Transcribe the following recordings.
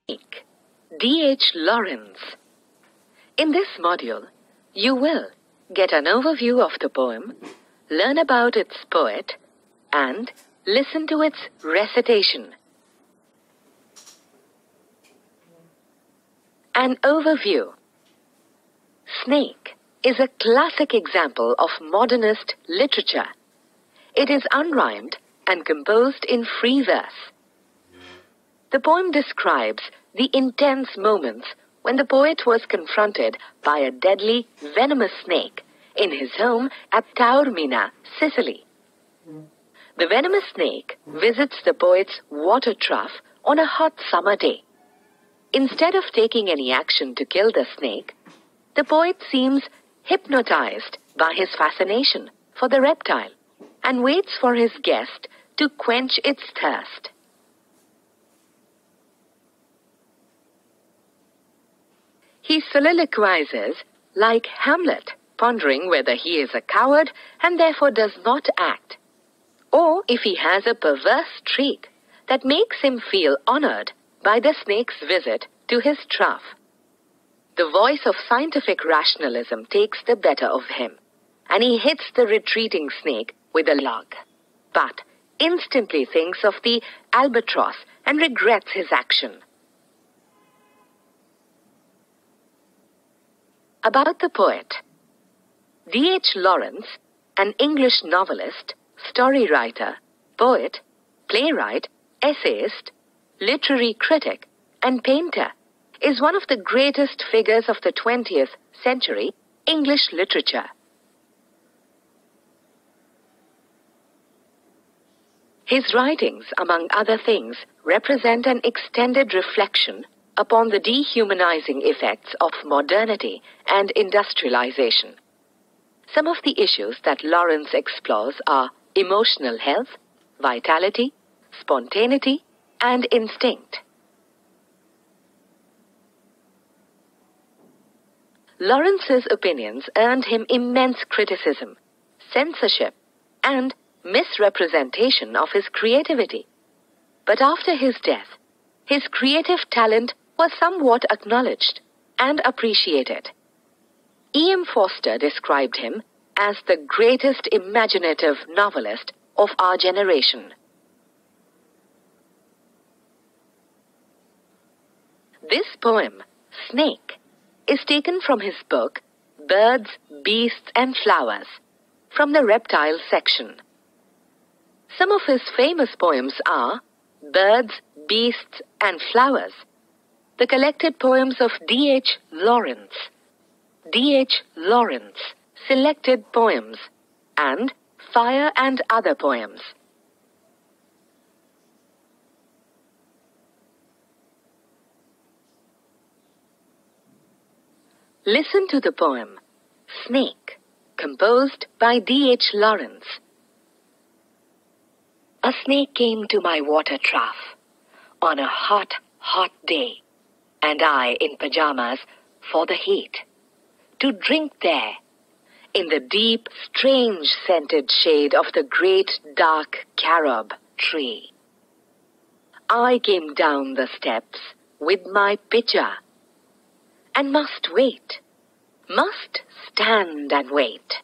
D.H. Lawrence. In this module, you will get an overview of the poem, learn about its poet, and listen to its recitation. An overview. Snake is a classic example of modernist literature. It is unrhymed and composed in free verse. The poem describes the intense moments when the poet was confronted by a deadly, venomous snake in his home at Taormina, Sicily. The venomous snake visits the poet's water trough on a hot summer day. Instead of taking any action to kill the snake, the poet seems hypnotized by his fascination for the reptile and waits for his guest to quench its thirst. He soliloquizes like Hamlet, pondering whether he is a coward and therefore does not act, or if he has a perverse streak that makes him feel honored by the snake's visit to his trough. The voice of scientific rationalism takes the better of him, and he hits the retreating snake with a log, but instantly thinks of the albatross and regrets his action. About the poet. D.H. Lawrence, an English novelist, story writer, poet, playwright, essayist, literary critic, and painter, is one of the greatest figures of the 20th century English literature. His writings, among other things, represent an extended reflection upon the dehumanizing effects of modernity and industrialization. Some of the issues that Lawrence explores are emotional health, vitality, spontaneity, and instinct. Lawrence's opinions earned him immense criticism, censorship, and misrepresentation of his creativity. But after his death, his creative talent was somewhat acknowledged and appreciated. E.M. Forster described him as the greatest imaginative novelist of our generation. This poem, Snake, is taken from his book, Birds, Beasts and Flowers, from the reptile section. Some of his famous poems are Birds, Beasts and Flowers, the collected poems of D.H. Lawrence, D.H. Lawrence, Selected Poems, and Fire and Other Poems. Listen to the poem, Snake, composed by D.H. Lawrence. A snake came to my water trough on a hot, hot day, and I in pajamas for the heat, to drink there, in the deep, strange-scented shade of the great dark carob tree. I came down the steps with my pitcher, and must wait, must stand and wait,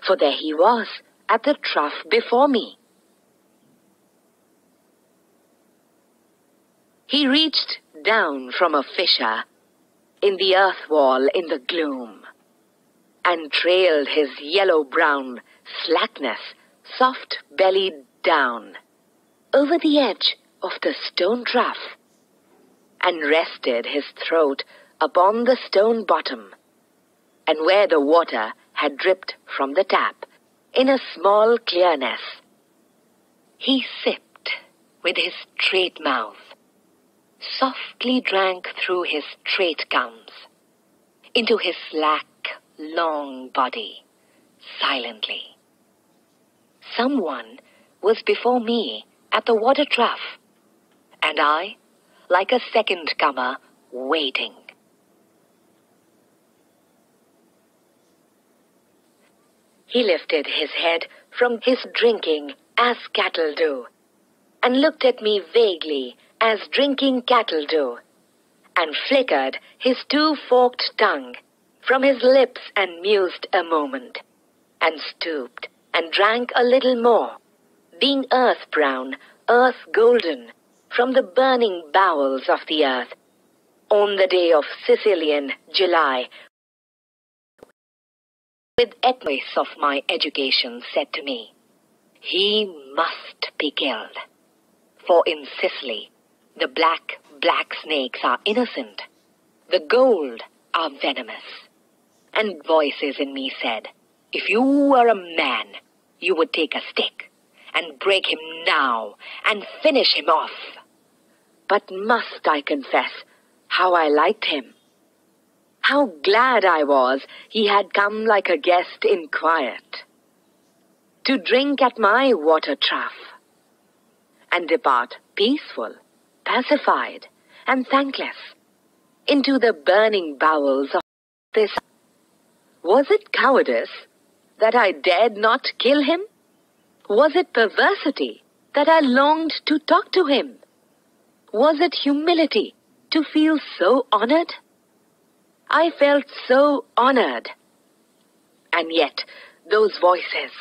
for there he was at the trough before me. He reached down from a fissure in the earth wall in the gloom, and trailed his yellow-brown slackness soft-bellied down over the edge of the stone trough, and rested his throat upon the stone bottom, and where the water had dripped from the tap in a small clearness, he sipped with his straight mouth, softly drank through his straight gums, into his slack, long body, silently. Someone was before me at the water trough, and I, like a second comer, waiting. He lifted his head from his drinking as cattle do, and looked at me vaguely as drinking cattle do, and flickered his two-forked tongue from his lips and mused a moment, and stooped and drank a little more, being earth-brown, earth-golden, from the burning bowels of the earth, on the day of Sicilian July, with echoes of my education said to me, "He must be killed, for in Sicily the black snakes are innocent, the gold are venomous." And voices in me said, "If you were a man, you would take a stick and break him now and finish him off." But must I confess how I liked him? How glad I was he had come like a guest in quiet, to drink at my water trough, and depart peaceful, pacified, and thankless into the burning bowels of this. Was it cowardice that I dared not kill him? Was it perversity that I longed to talk to him? Was it humility to feel so honored? I felt so honored. And yet, those voices,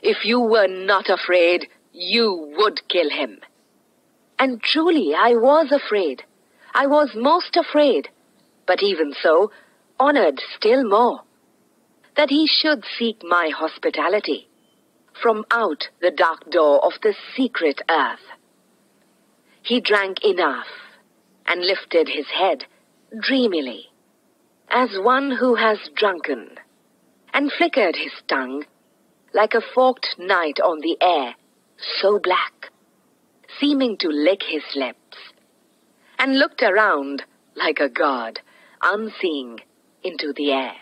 "If you were not afraid, you would kill him." And truly I was afraid. I was most afraid, but even so, honored still more, that he should seek my hospitality from out the dark door of the secret earth. He drank enough and lifted his head dreamily, as one who has drunken, and flickered his tongue like a forked knight on the air, so black, seeming to lick his lips, and looked around like a god, unseeing, into the air.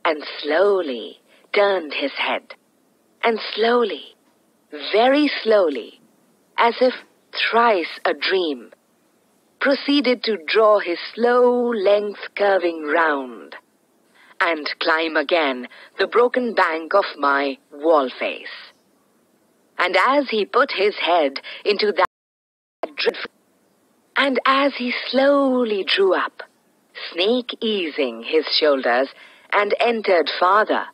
And slowly turned his head, and slowly, very slowly, as if thrice a dream, proceeded to draw his slow length curving round, and climb again the broken bank of my wall face. And as he put his head into that dreadful, and as he slowly drew up, snake easing his shoulders, and entered farther,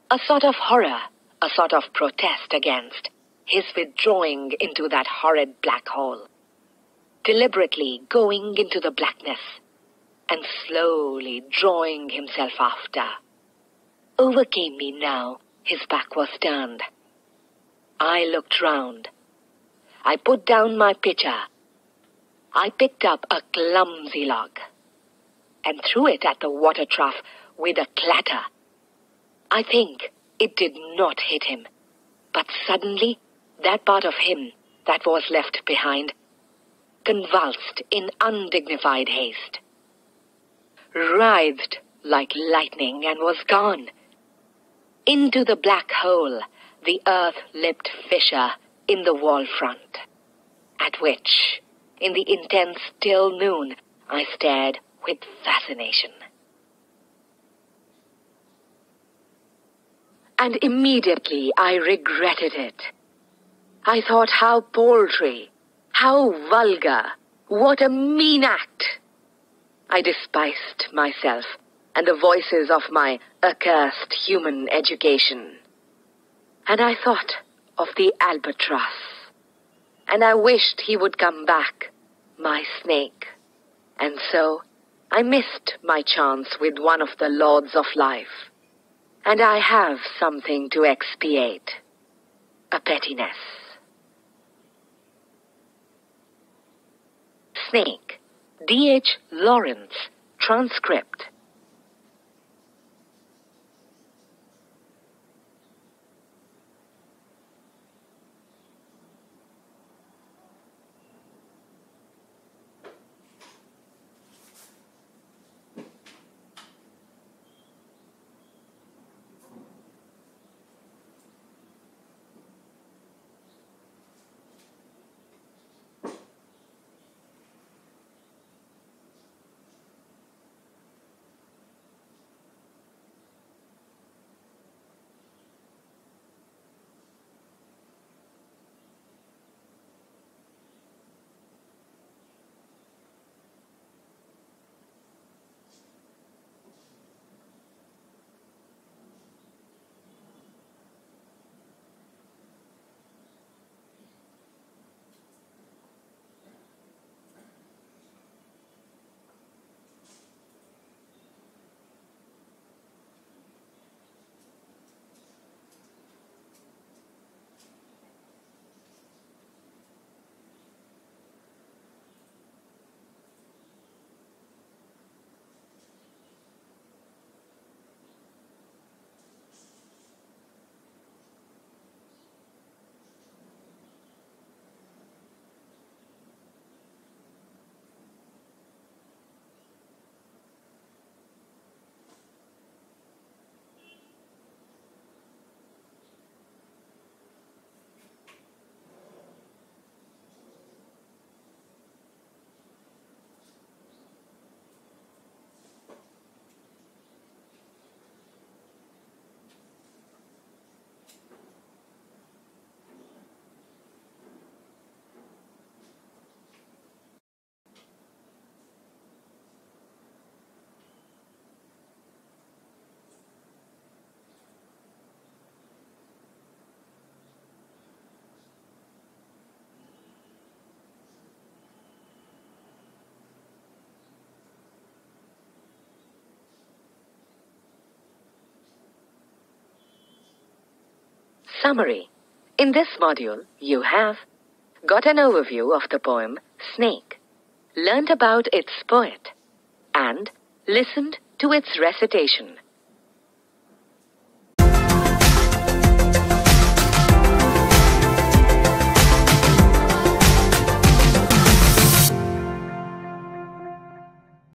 a sort of horror, a sort of protest against his withdrawing into that horrid black hole, deliberately going into the blackness, and slowly drawing himself after, overcame me now his back was turned. I looked round. I put down my pitcher. I picked up a clumsy log and threw it at the water trough with a clatter. I think it did not hit him, but suddenly that part of him that was left behind convulsed in undignified haste, writhed like lightning, and was gone into the black hole, the earth-lipped fissure in the wall front, at which, in the intense still noon, I stared with fascination. And immediately I regretted it. I thought how paltry, how vulgar, what a mean act. I despised myself and the voices of my accursed human education. And I thought of the albatross, and I wished he would come back, my snake. And so I missed my chance with one of the lords of life. And I have something to expiate, a pettiness. Snake, D.H. Lawrence, transcript. Summary. In this module, you have got an overview of the poem Snake, learnt about its poet, and listened to its recitation.